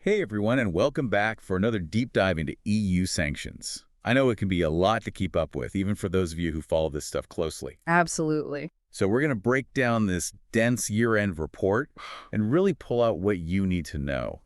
Hey everyone, and welcome back for another deep dive into EU sanctions. I know it can be a lot to keep up with, even for those of you who follow this stuff closely. Absolutely. So we're going to break down this dense year-end report and really pull out what you need to know.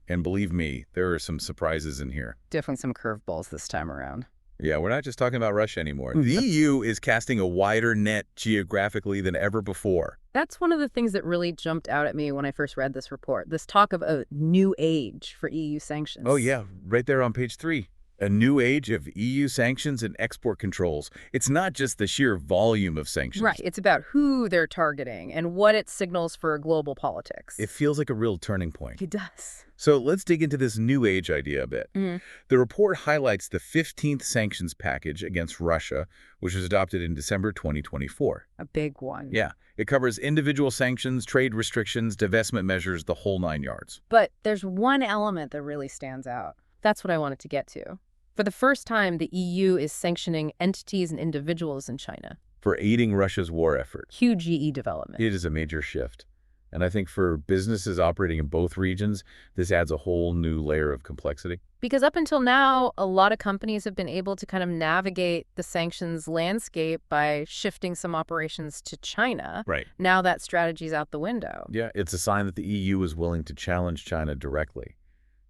And believe me, there are some surprises in here. Definitely some curveballs this time around. Yeah, we're not just talking about Russia anymore. The EU is casting a wider net geographically than ever before. That's one of the things that really jumped out at me when I first read this report. This talk of a new age for EU sanctions. Oh yeah, right there on page 3. A new age of EU sanctions and export controls. It's not just the sheer volume of sanctions. Right. It's about who they're targeting and what it signals for global politics. It feels like a real turning point. It does. So let's dig into this new age idea a bit. The report highlights the 15th sanctions package against Russia, which was adopted in December 2024. A big one. Yeah, it covers individual sanctions, trade restrictions, divestment measures, the whole 9 yards. But there's one element that really stands out. That's what I wanted to get to. For the first time, the EU is sanctioning entities and individuals in China. For aiding Russia's war effort. Huge EE development. It is a major shift. And I think for businesses operating in both regions, this adds a whole new layer of complexity. Because up until now, a lot of companies have been able to kind of navigate the sanctions landscape by shifting some operations to China. Right. Now that strategy's out the window. Yeah, it's a sign that the EU is willing to challenge China directly,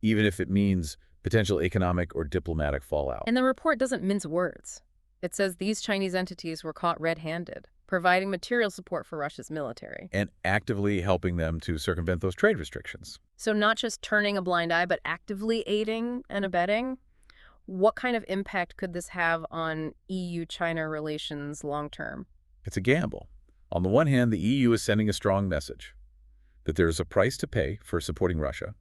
even if it means potential economic or diplomatic fallout. And the report doesn't mince words. It says these Chinese entities were caught red-handed, providing material support for Russia's military. And actively helping them to circumvent those trade restrictions. So not just turning a blind eye, but actively aiding and abetting? What kind of impact could this have on EU-China relations long-term? It's a gamble. On the one hand, the EU is sending a strong message that there is a price to pay for supporting Russia,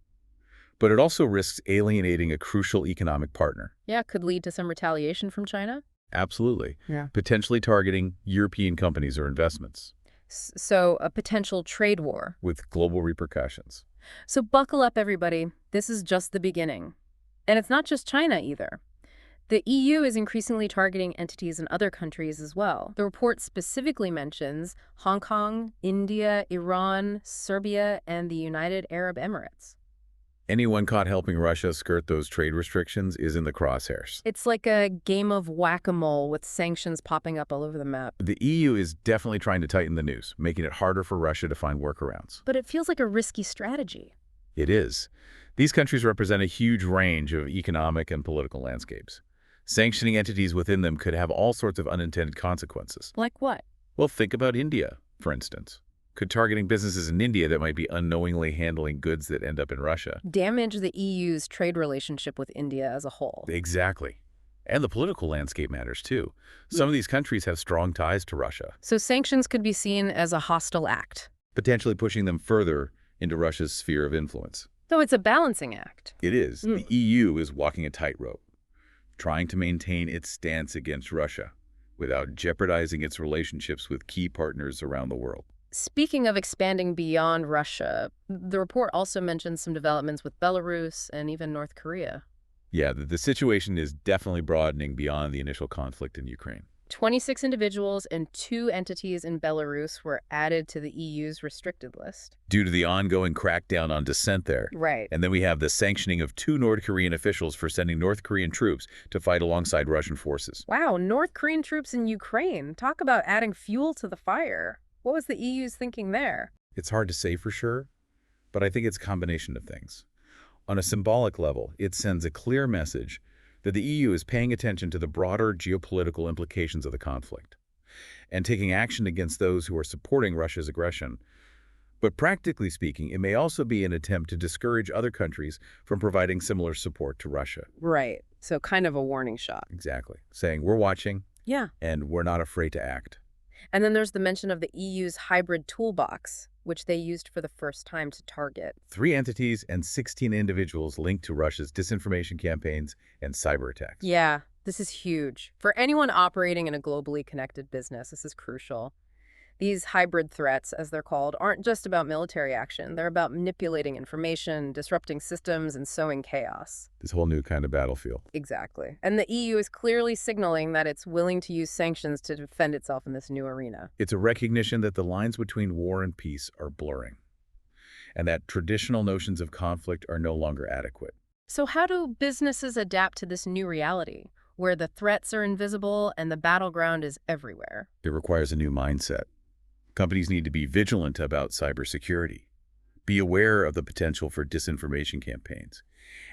but it also risks alienating a crucial economic partner. Yeah, could lead to some retaliation from China? Absolutely. Yeah. Potentially targeting European companies or investments. So a potential trade war. With global repercussions. So buckle up, everybody. This is just the beginning. And it's not just China either. The EU is increasingly targeting entities in other countries as well. The report specifically mentions Hong Kong, India, Iran, Serbia, and the United Arab Emirates. Anyone caught helping Russia skirt those trade restrictions is in the crosshairs. It's like a game of whack-a-mole with sanctions popping up all over the map. The EU is definitely trying to tighten the noose, making it harder for Russia to find workarounds. But it feels like a risky strategy. It is. These countries represent a huge range of economic and political landscapes. Sanctioning entities within them could have all sorts of unintended consequences. Like what? Well, think about India, for instance. Could targeting businesses in India that might be unknowingly handling goods that end up in Russia damage the EU's trade relationship with India as a whole. Exactly. And the political landscape matters too. Some of these countries have strong ties to Russia. So sanctions could be seen as a hostile act. Potentially pushing them further into Russia's sphere of influence. Though it's a balancing act. It is. The EU is walking a tightrope, trying to maintain its stance against Russia without jeopardizing its relationships with key partners around the world. Speaking of expanding beyond Russia, the report also mentions some developments with Belarus and even North Korea. Yeah, the situation is definitely broadening beyond the initial conflict in Ukraine. 26 individuals and 2 entities in Belarus were added to the EU's restricted list. Due to the ongoing crackdown on dissent there. Right. And then we have the sanctioning of 2 North Korean officials for sending North Korean troops to fight alongside Russian forces. Wow, North Korean troops in Ukraine. Talk about adding fuel to the fire. What was the EU's thinking there? It's hard to say for sure, but I think it's a combination of things. On a symbolic level, it sends a clear message that the EU is paying attention to the broader geopolitical implications of the conflict and taking action against those who are supporting Russia's aggression. But practically speaking, it may also be an attempt to discourage other countries from providing similar support to Russia. Right. So kind of a warning shot. Exactly. Saying we're watching, Yeah. and we're not afraid to act. And then there's the mention of the EU's hybrid toolbox, which they used for the first time to target 3 entities and 16 individuals linked to Russia's disinformation campaigns and cyber attacks. Yeah, this is huge. For anyone operating in a globally connected business, this is crucial. These hybrid threats, as they're called, aren't just about military action. They're about manipulating information, disrupting systems, and sowing chaos. This whole new kind of battlefield. Exactly. And the EU is clearly signaling that it's willing to use sanctions to defend itself in this new arena. It's a recognition that the lines between war and peace are blurring. and that traditional notions of conflict are no longer adequate. So how do businesses adapt to this new reality, where the threats are invisible and the battleground is everywhere? It requires a new mindset. Companies need to be vigilant about cybersecurity, be aware of the potential for disinformation campaigns,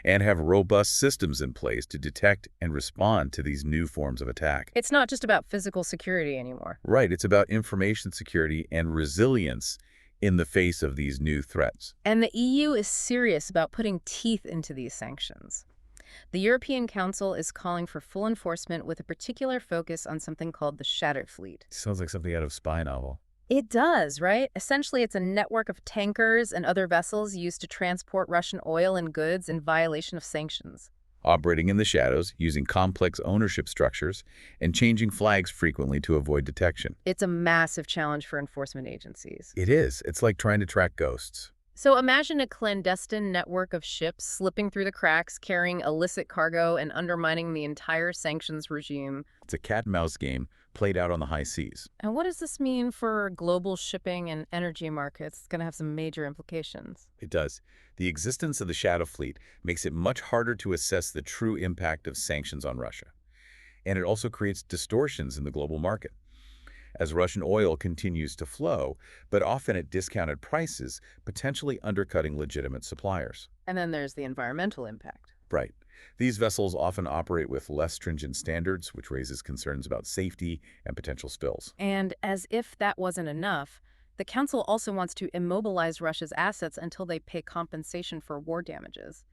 and have robust systems in place to detect and respond to these new forms of attack. It's not just about physical security anymore. Right, it's about information security and resilience in the face of these new threats. And the EU is serious about putting teeth into these sanctions. The European Council is calling for full enforcement with a particular focus on something called the Shadow Fleet. Sounds like something out of a spy novel. It does, right? Essentially, it's a network of tankers and other vessels used to transport Russian oil and goods in violation of sanctions. Operating in the shadows, using complex ownership structures, and changing flags frequently to avoid detection. It's a massive challenge for enforcement agencies. It is. It's like trying to track ghosts. So imagine a clandestine network of ships slipping through the cracks, carrying illicit cargo and undermining the entire sanctions regime. It's a cat-and-mouse game played out on the high seas. And what does this mean for global shipping and energy markets? It's going to have some major implications. It does. The existence of the shadow fleet makes it much harder to assess the true impact of sanctions on Russia. And it also creates distortions in the global market. As Russian oil continues to flow, but often at discounted prices, potentially undercutting legitimate suppliers. And then there's the environmental impact. Right. These vessels often operate with less stringent standards, which raises concerns about safety and potential spills. And as if that wasn't enough, the Council also wants to immobilize Russia's assets until they pay compensation for war damages.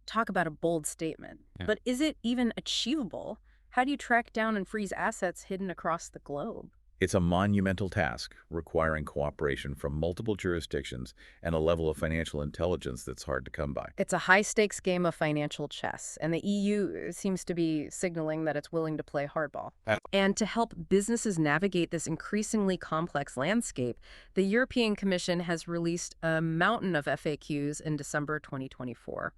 Talk about a bold statement. Yeah. But is it even achievable? How do you track down and freeze assets hidden across the globe? It's a monumental task, requiring cooperation from multiple jurisdictions and a level of financial intelligence that's hard to come by. It's a high-stakes game of financial chess, and the EU seems to be signaling that it's willing to play hardball. And to help businesses navigate this increasingly complex landscape, the European Commission has released a mountain of FAQs in December 2024.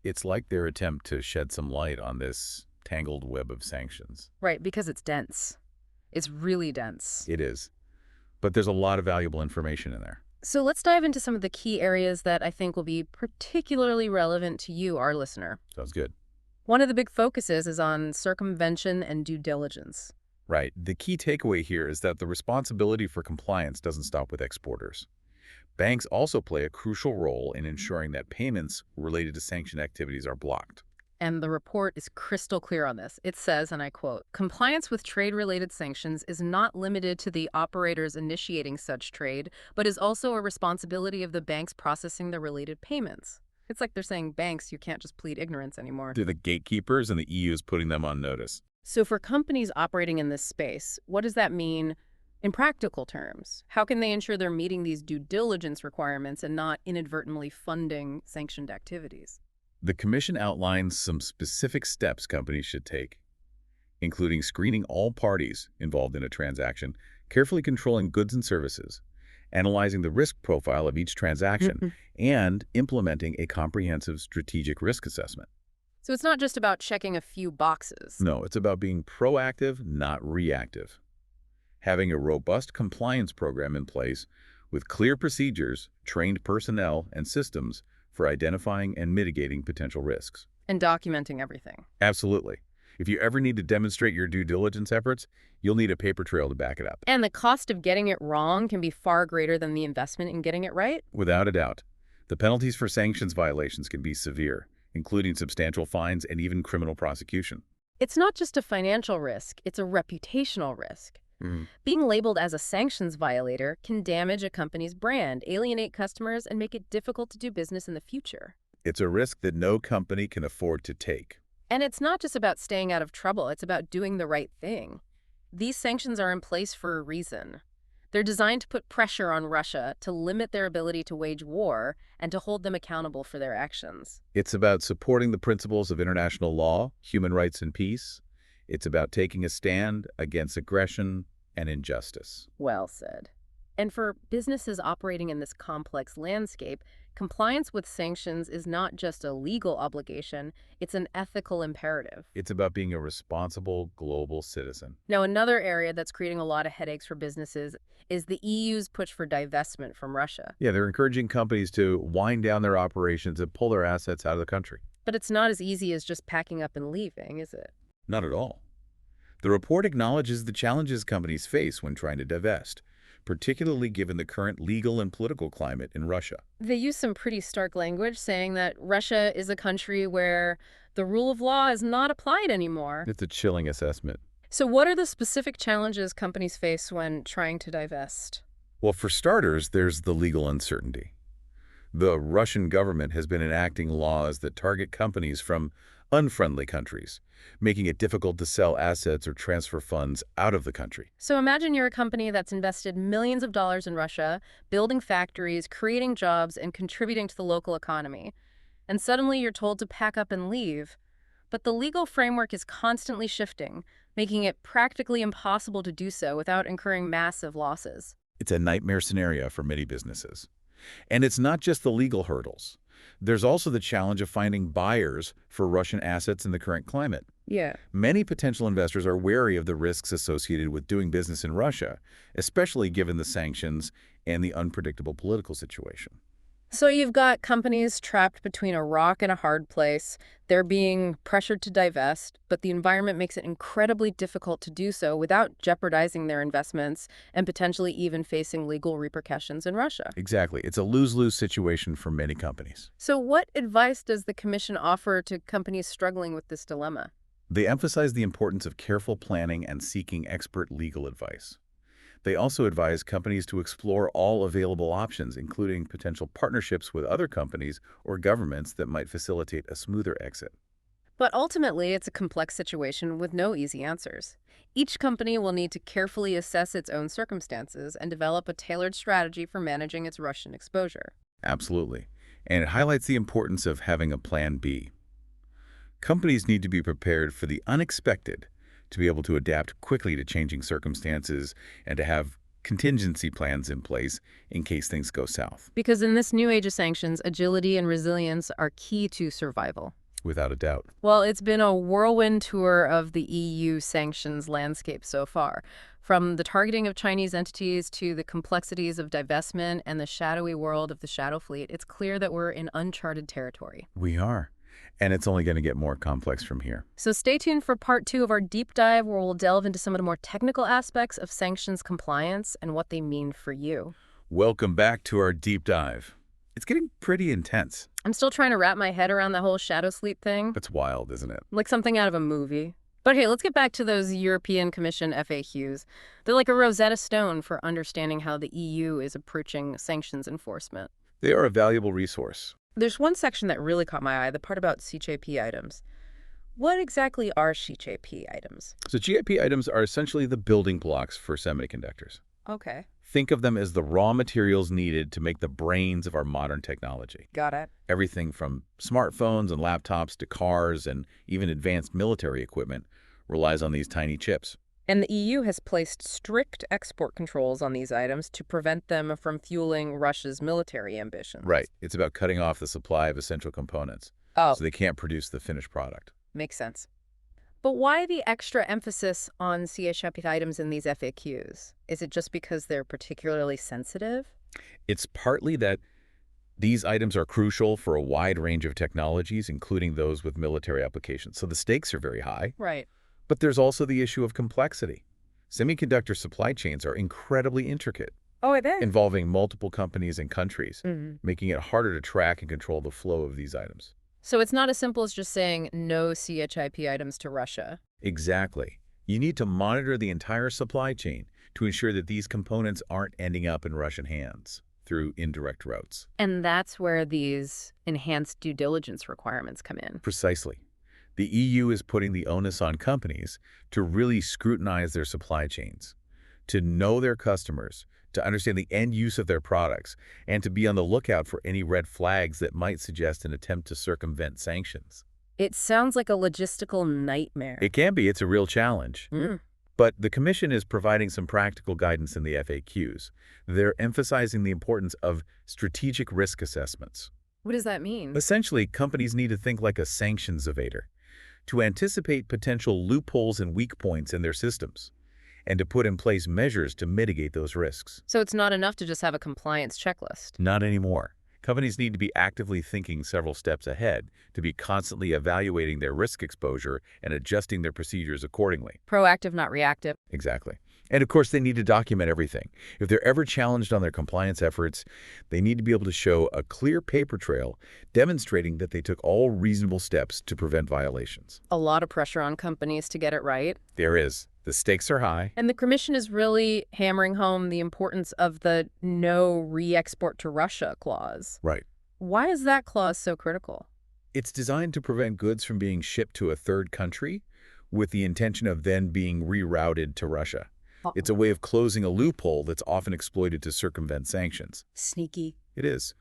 It's like their attempt to shed some light on this tangled web of sanctions. Right, because it's dense. It's really dense. It is. But there's a lot of valuable information in there. So let's dive into some of the key areas that I think will be particularly relevant to you, our listener. Sounds good. One of the big focuses is on circumvention and due diligence. Right. The key takeaway here is that the responsibility for compliance doesn't stop with exporters. Banks also play a crucial role in ensuring that payments related to sanctioned activities are blocked. And the report is crystal clear on this. It says, and I quote, "Compliance with trade-related sanctions is not limited to the operators initiating such trade, but is also a responsibility of the banks processing the related payments." It's like they're saying, banks, you can't just plead ignorance anymore. They're the gatekeepers, and the EU is putting them on notice. So for companies operating in this space, what does that mean in practical terms? How can they ensure they're meeting these due diligence requirements and not inadvertently funding sanctioned activities? The Commission outlines some specific steps companies should take, including screening all parties involved in a transaction, carefully controlling goods and services, analyzing the risk profile of each transaction, and implementing a comprehensive strategic risk assessment. So it's not just about checking a few boxes. No, it's about being proactive, not reactive. Having a robust compliance program in place with clear procedures, trained personnel, and systems for identifying and mitigating potential risks. And documenting everything. Absolutely. If you ever need to demonstrate your due diligence efforts, you'll need a paper trail to back it up. And the cost of getting it wrong can be far greater than the investment in getting it right. Without a doubt. The penalties for sanctions violations can be severe, including substantial fines and even criminal prosecution. It's not just a financial risk, it's a reputational risk. Being labeled as a sanctions violator can damage a company's brand, alienate customers, and make it difficult to do business in the future. It's a risk that no company can afford to take. And it's not just about staying out of trouble, it's about doing the right thing. These sanctions are in place for a reason. They're designed to put pressure on Russia to limit their ability to wage war and to hold them accountable for their actions. It's about supporting the principles of international law, human rights, and peace. It's about taking a stand against aggression and injustice. Well said. And for businesses operating in this complex landscape, compliance with sanctions is not just a legal obligation, it's an ethical imperative. It's about being a responsible global citizen. Now, another area that's creating a lot of headaches for businesses is the EU's push for divestment from Russia. Yeah, they're encouraging companies to wind down their operations and pull their assets out of the country. But it's not as easy as just packing up and leaving, is it? Not at all. The report acknowledges the challenges companies face when trying to divest, particularly given the current legal and political climate in Russia. They use some pretty stark language saying that Russia is a country where the rule of law is not applied anymore. It's a chilling assessment. So what are the specific challenges companies face when trying to divest? Well, for starters, there's the legal uncertainty. The Russian government has been enacting laws that target companies from unfriendly countries, making it difficult to sell assets or transfer funds out of the country. So imagine you're a company that's invested millions of dollars in Russia, building factories, creating jobs, and contributing to the local economy. And suddenly you're told to pack up and leave. But the legal framework is constantly shifting, making it practically impossible to do so without incurring massive losses. It's a nightmare scenario for many businesses. And it's not just the legal hurdles. There's also the challenge of finding buyers for Russian assets in the current climate. Yeah. Many potential investors are wary of the risks associated with doing business in Russia, especially given the sanctions and the unpredictable political situation. So you've got companies trapped between a rock and a hard place. They're being pressured to divest, but the environment makes it incredibly difficult to do so without jeopardizing their investments and potentially even facing legal repercussions in Russia. Exactly. It's a lose-lose situation for many companies. So what advice does the Commission offer to companies struggling with this dilemma? They emphasize the importance of careful planning and seeking expert legal advice. They also advise companies to explore all available options, including potential partnerships with other companies or governments that might facilitate a smoother exit. But ultimately, it's a complex situation with no easy answers. Each company will need to carefully assess its own circumstances and develop a tailored strategy for managing its Russian exposure. Absolutely. And it highlights the importance of having a plan B. Companies need to be prepared for the unexpected, to be able to adapt quickly to changing circumstances and to have contingency plans in place in case things go south. Because in this new age of sanctions, agility and resilience are key to survival. Without a doubt. Well, it's been a whirlwind tour of the EU sanctions landscape so far. From the targeting of Chinese entities to the complexities of divestment and the shadowy world of the shadow fleet, it's clear that we're in uncharted territory. We are. And it's only going to get more complex from here. So stay tuned for part 2 of our deep dive, where we'll delve into some of the more technical aspects of sanctions compliance and what they mean for you. Welcome back to our deep dive. It's getting pretty intense. I'm still trying to wrap my head around the whole shadow sleep thing. That's wild, isn't it? Like something out of a movie. But hey, let's get back to those European Commission FAQs. They're like a Rosetta Stone for understanding how the EU is approaching sanctions enforcement. They are a valuable resource. There's one section that really caught my eye, the part about CHP items. What exactly are CHP items? So GIP items are essentially the building blocks for semiconductors. Okay. Think of them as the raw materials needed to make the brains of our modern technology. Got it. Everything from smartphones and laptops to cars and even advanced military equipment relies on these tiny chips. And the EU has placed strict export controls on these items to prevent them from fueling Russia's military ambitions. Right. It's about cutting off the supply of essential components. Oh, So they can't produce the finished product. makes sense. But why the extra emphasis on CHP items in these FAQs? Is it just because they're particularly sensitive? It's partly that these items are crucial for a wide range of technologies, including those with military applications. So the stakes are very high. Right. But there's also the issue of complexity. Semiconductor supply chains are incredibly intricate, Oh, I bet. involving multiple companies and countries, Mhm. making it harder to track and control the flow of these items. So it's not as simple as just saying no CHIP items to Russia. Exactly. You need to monitor the entire supply chain to ensure that these components aren't ending up in Russian hands through indirect routes. And that's where these enhanced due diligence requirements come in. Precisely. The EU is putting the onus on companies to really scrutinize their supply chains, to know their customers, to understand the end use of their products, and to be on the lookout for any red flags that might suggest an attempt to circumvent sanctions. It sounds like a logistical nightmare. It can be. It's a real challenge. Mm. But the Commission is providing some practical guidance in the FAQs. They're emphasizing the importance of strategic risk assessments. What does that mean? Essentially, companies need to think like a sanctions evader, to anticipate potential loopholes and weak points in their systems, and to put in place measures to mitigate those risks. So it's not enough to just have a compliance checklist. Not anymore. Companies need to be actively thinking several steps ahead, to be constantly evaluating their risk exposure and adjusting their procedures accordingly. Proactive, not reactive. Exactly. And of course, they need to document everything. If they're ever challenged on their compliance efforts, they need to be able to show a clear paper trail demonstrating that they took all reasonable steps to prevent violations. A lot of pressure on companies to get it right. There is. The stakes are high. And the Commission is really hammering home the importance of the no re-export to Russia clause. Right. Why is that clause so critical? It's designed to prevent goods from being shipped to a third country with the intention of then being rerouted to Russia. It's a way of closing a loophole that's often exploited to circumvent sanctions. Sneaky. It is.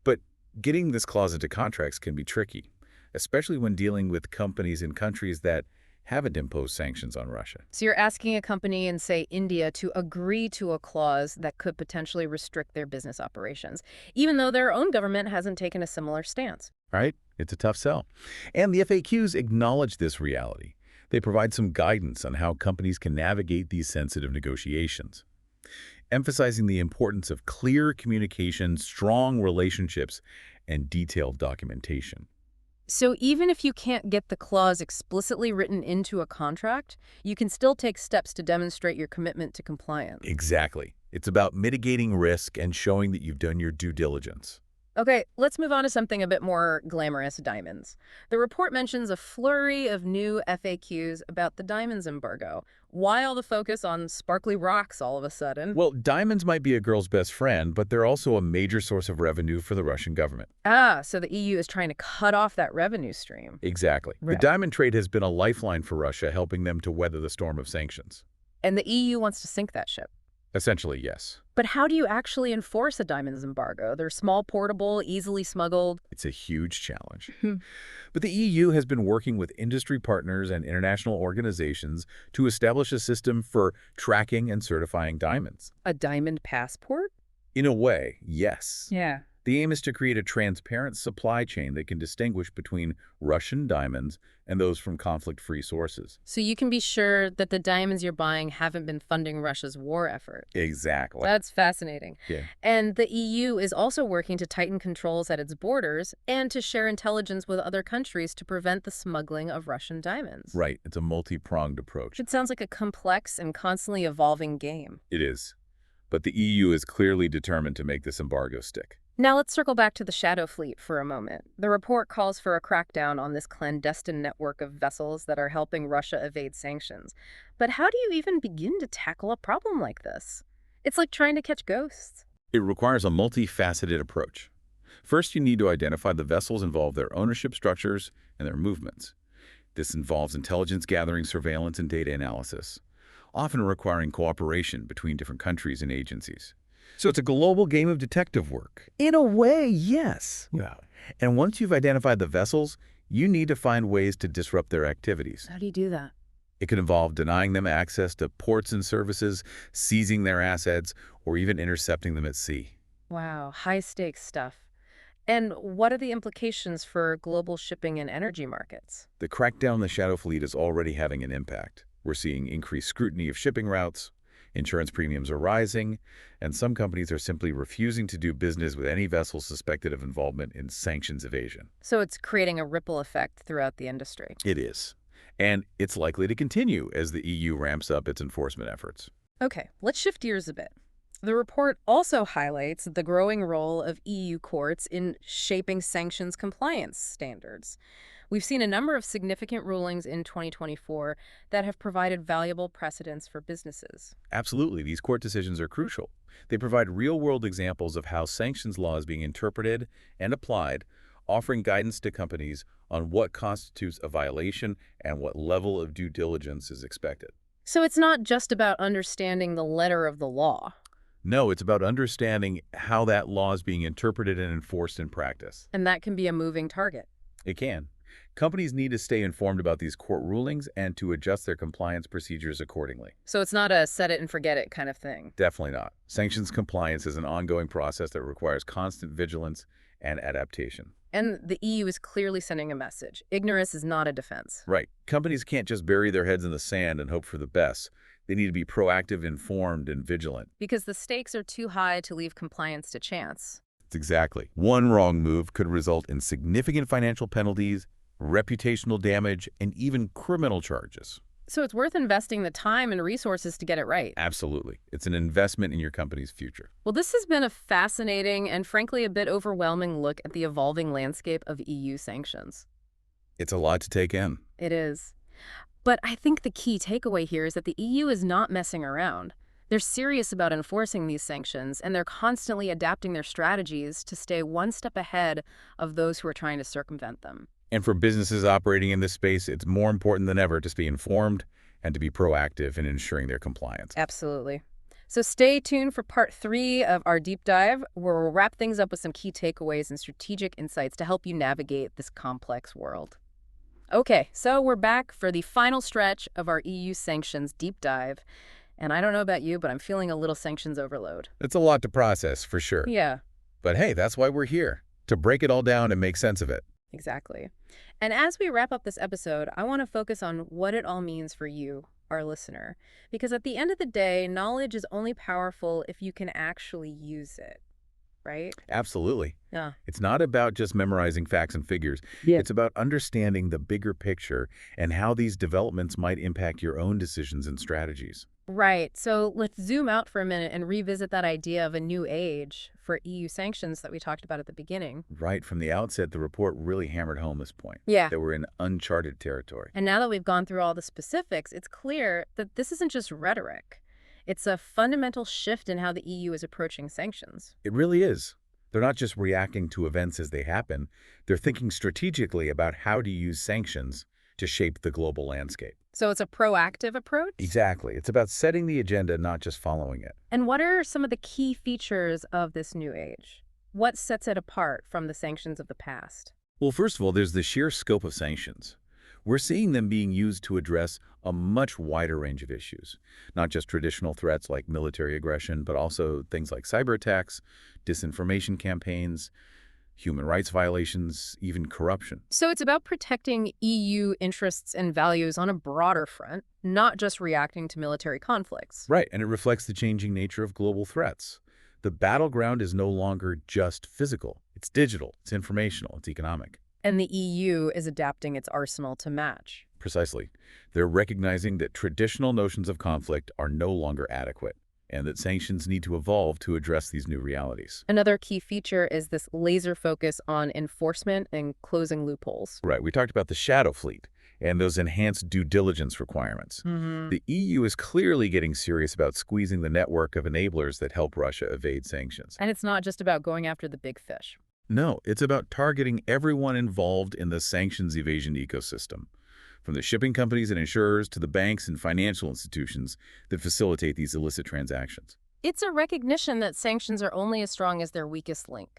But getting this clause into contracts can be tricky, especially when dealing with companies in countries that haven't imposed sanctions on Russia. So you're asking a company in, say, India to agree to a clause that could potentially restrict their business operations, even though their own government hasn't taken a similar stance. Right? It's a tough sell. And the FAQs acknowledge this reality. They provide some guidance on how companies can navigate these sensitive negotiations, emphasizing the importance of clear communication, strong relationships, and detailed documentation. So even if you can't get the clause explicitly written into a contract, you can still take steps to demonstrate your commitment to compliance. Exactly. It's about mitigating risk and showing that you've done your due diligence. Okay, let's move on to something a bit more glamorous, diamonds. The report mentions a flurry of new FAQs about the diamonds embargo. Why all the focus on sparkly rocks all of a sudden? Well, diamonds might be a girl's best friend, but they're also a major source of revenue for the Russian government. So the EU is trying to cut off that revenue stream. Exactly. Right. The diamond trade has been a lifeline for Russia, helping them to weather the storm of sanctions. And the EU wants to sink that ship. Essentially, yes. But how do you actually enforce a diamonds embargo? They're small, portable, easily smuggled. It's a huge challenge. But the EU has been working with industry partners and international organizations to establish a system for tracking and certifying diamonds. A diamond passport? In a way, yes. Yeah. The aim is to create a transparent supply chain that can distinguish between Russian diamonds and those from conflict-free sources. So you can be sure that the diamonds you're buying haven't been funding Russia's war effort. Exactly. That's fascinating. Yeah. And the EU is also working to tighten controls at its borders and to share intelligence with other countries to prevent the smuggling of Russian diamonds. Right. It's a multi-pronged approach. It sounds like a complex and constantly evolving game. It is. But the EU is clearly determined to make this embargo stick. Now let's circle back to the Shadow Fleet for a moment. The report calls for a crackdown on this clandestine network of vessels that are helping Russia evade sanctions. But how do you even begin to tackle a problem like this? It's like trying to catch ghosts. It requires a multifaceted approach. First, you need to identify the vessels involved, their ownership structures, and their movements. This involves intelligence gathering, surveillance, and data analysis, often requiring cooperation between different countries and agencies. So it's a global game of detective work. In a way, yes. Yeah. And once you've identified the vessels, you need to find ways to disrupt their activities. How do you do that? It could involve denying them access to ports and services, seizing their assets, or even intercepting them at sea. Wow, high-stakes stuff. And what are the implications for global shipping and energy markets? The crackdown on the Shadow Fleet is already having an impact. We're seeing increased scrutiny of shipping routes, insurance premiums are rising, and some companies are simply refusing to do business with any vessel suspected of involvement in sanctions evasion. So it's creating a ripple effect throughout the industry. It is. And it's likely to continue as the EU ramps up its enforcement efforts. Okay, let's shift gears a bit. The report also highlights the growing role of EU courts in shaping sanctions compliance standards. We've seen a number of significant rulings in 2024 that have provided valuable precedents for businesses. Absolutely, these court decisions are crucial. They provide real-world examples of how sanctions law is being interpreted and applied, offering guidance to companies on what constitutes a violation and what level of due diligence is expected. So it's not just about understanding the letter of the law. No, it's about understanding how that law is being interpreted and enforced in practice. And that can be a moving target. It can. Companies need to stay informed about these court rulings and to adjust their compliance procedures accordingly. So it's not a set it and forget it kind of thing. Definitely not. Sanctions compliance is an ongoing process that requires constant vigilance and adaptation. And the EU is clearly sending a message. Ignorance is not a defense. Right. Companies can't just bury their heads in the sand and hope for the best. They need to be proactive, informed, and vigilant. Because the stakes are too high to leave compliance to chance. Exactly. One wrong move could result in significant financial penalties, reputational damage, and even criminal charges. So it's worth investing the time and resources to get it right. Absolutely. It's an investment in your company's future. Well, this has been a fascinating and frankly a bit overwhelming look at the evolving landscape of EU sanctions. It's a lot to take in. It is. But I think the key takeaway here is that the EU is not messing around. They're serious about enforcing these sanctions, and they're constantly adapting their strategies to stay one step ahead of those who are trying to circumvent them. And for businesses operating in this space, it's more important than ever to stay informed and to be proactive in ensuring their compliance. Absolutely. So stay tuned for part 3 of our deep dive, where we'll wrap things up with some key takeaways and strategic insights to help you navigate this complex world. Okay, so we're back for the final stretch of our EU sanctions deep dive. And I don't know about you, but I'm feeling a little sanctions overload. It's a lot to process, for sure. Yeah, But hey, that's why we're here, to break it all down and make sense of it. exactly. And as we wrap up this episode, I want to focus on what it all means for you, our listener. Because at the end of the day, knowledge is only powerful if you can actually use it, right? Absolutely. Yeah. It's not about just memorizing facts and figures. Yeah. It's about understanding the bigger picture and how these developments might impact your own decisions and strategies. Right. So let's zoom out for a minute and revisit that idea of a new age for EU sanctions that we talked about at the beginning. Right from the outset, the report really hammered home this point. Yeah. That we're in uncharted territory. And now that we've gone through all the specifics, it's clear that this isn't just rhetoric. It's a fundamental shift in how the EU is approaching sanctions. It really is. They're not just reacting to events as they happen. They're thinking strategically about how to use sanctions to shape the global landscape. So it's a proactive approach? Exactly. It's about setting the agenda, not just following it. And what are some of the key features of this new age? What sets it apart from the sanctions of the past? Well, first of all, there's the sheer scope of sanctions. We're seeing them being used to address a much wider range of issues, not just traditional threats like military aggression, but also things like cyber attacks, disinformation campaigns, human rights violations, even corruption. So it's about protecting EU interests and values on a broader front, not just reacting to military conflicts. Right, and it reflects the changing nature of global threats. The battleground is no longer just physical. It's digital, it's informational, it's economic. And the EU is adapting its arsenal to match. Precisely. They're recognizing that traditional notions of conflict are no longer adequate, and that sanctions need to evolve to address these new realities. Another key feature is this laser focus on enforcement and closing loopholes. Right, we talked about the shadow fleet and those enhanced due diligence requirements. Mm-hmm. The EU is clearly getting serious about squeezing the network of enablers that help Russia evade sanctions. And it's not just about going after the big fish. No, it's about targeting everyone involved in the sanctions evasion ecosystem, from the shipping companies and insurers to the banks and financial institutions that facilitate these illicit transactions. It's a recognition that sanctions are only as strong as their weakest link.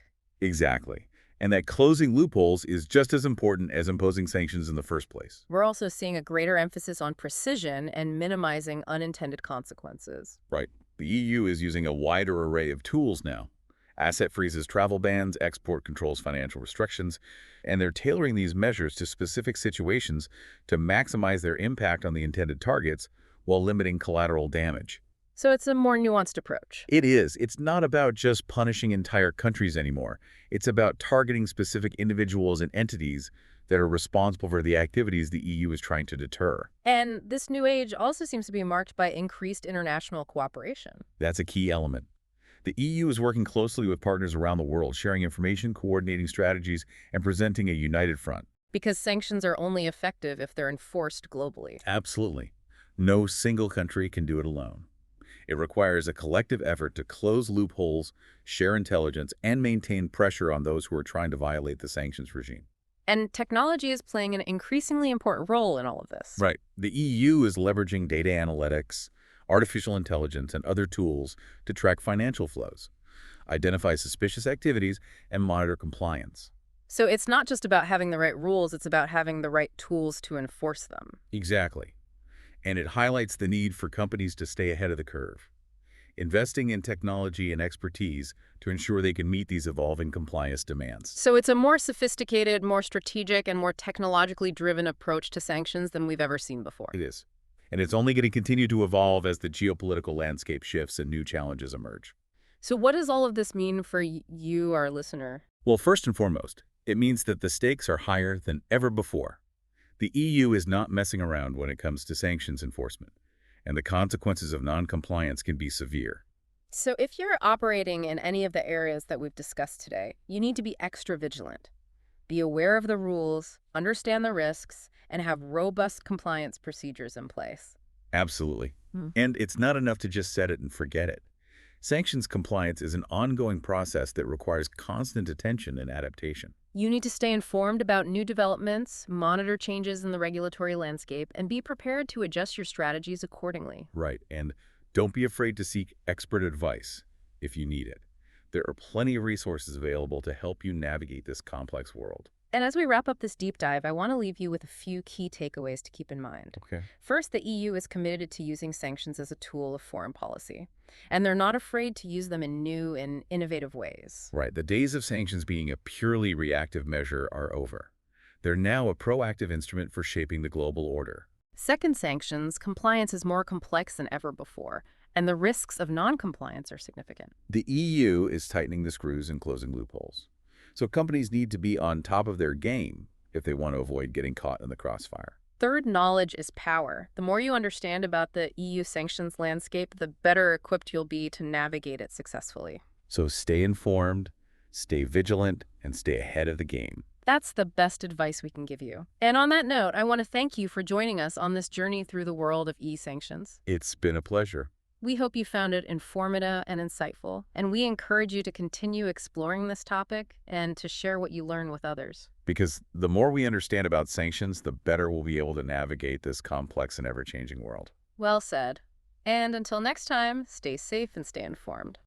Exactly. And that closing loopholes is just as important as imposing sanctions in the first place. We're also seeing a greater emphasis on precision and minimizing unintended consequences. Right. The EU is using a wider array of tools now. Asset freezes, travel bans, export controls, financial restrictions, and they're tailoring these measures to specific situations to maximize their impact on the intended targets while limiting collateral damage. So it's a more nuanced approach. It is. It's not about just punishing entire countries anymore. It's about targeting specific individuals and entities that are responsible for the activities the EU is trying to deter. And this new age also seems to be marked by increased international cooperation. That's a key element. The EU is working closely with partners around the world, sharing information, coordinating strategies, and presenting a united front. Because sanctions are only effective if they're enforced globally. Absolutely. No single country can do it alone. It requires a collective effort to close loopholes, share intelligence, and maintain pressure on those who are trying to violate the sanctions regime. And technology is playing an increasingly important role in all of this. Right. The EU is leveraging data analytics, artificial intelligence, and other tools to track financial flows, identify suspicious activities, and monitor compliance. So it's not just about having the right rules, it's about having the right tools to enforce them. Exactly. And it highlights the need for companies to stay ahead of the curve, investing in technology and expertise to ensure they can meet these evolving compliance demands. So it's a more sophisticated, more strategic, and more technologically driven approach to sanctions than we've ever seen before. It is. And it's only going to continue to evolve as the geopolitical landscape shifts and new challenges emerge. So what does all of this mean for you, our listener? Well, first and foremost, it means that the stakes are higher than ever before. The EU is not messing around when it comes to sanctions enforcement, and the consequences of non-compliance can be severe. So if you're operating in any of the areas that we've discussed today, you need to be extra vigilant. Be aware of the rules, understand the risks, and have robust compliance procedures in place. Absolutely. Hmm. And it's not enough to just set it and forget it. Sanctions compliance is an ongoing process that requires constant attention and adaptation. You need to stay informed about new developments, monitor changes in the regulatory landscape, and be prepared to adjust your strategies accordingly. Right. And don't be afraid to seek expert advice if you need it. There are plenty of resources available to help you navigate this complex world. And as we wrap up this deep dive, I want to leave you with a few key takeaways to keep in mind. Okay. First, the EU is committed to using sanctions as a tool of foreign policy, and they're not afraid to use them in new and innovative ways. Right. The days of sanctions being a purely reactive measure are over. They're now a proactive instrument for shaping the global order. Second, sanctions compliance is more complex than ever before, and the risks of non-compliance are significant. The EU is tightening the screws and closing loopholes. So companies need to be on top of their game if they want to avoid getting caught in the crossfire. Third, knowledge is power. The more you understand about the EU sanctions landscape, the better equipped you'll be to navigate it successfully. So stay informed, stay vigilant, and stay ahead of the game. That's the best advice we can give you. And on that note, I want to thank you for joining us on this journey through the world of e-sanctions. It's been a pleasure. We hope you found it informative and insightful, and we encourage you to continue exploring this topic and to share what you learn with others. Because the more we understand about sanctions, the better we'll be able to navigate this complex and ever-changing world. Well said. And until next time, stay safe and stay informed.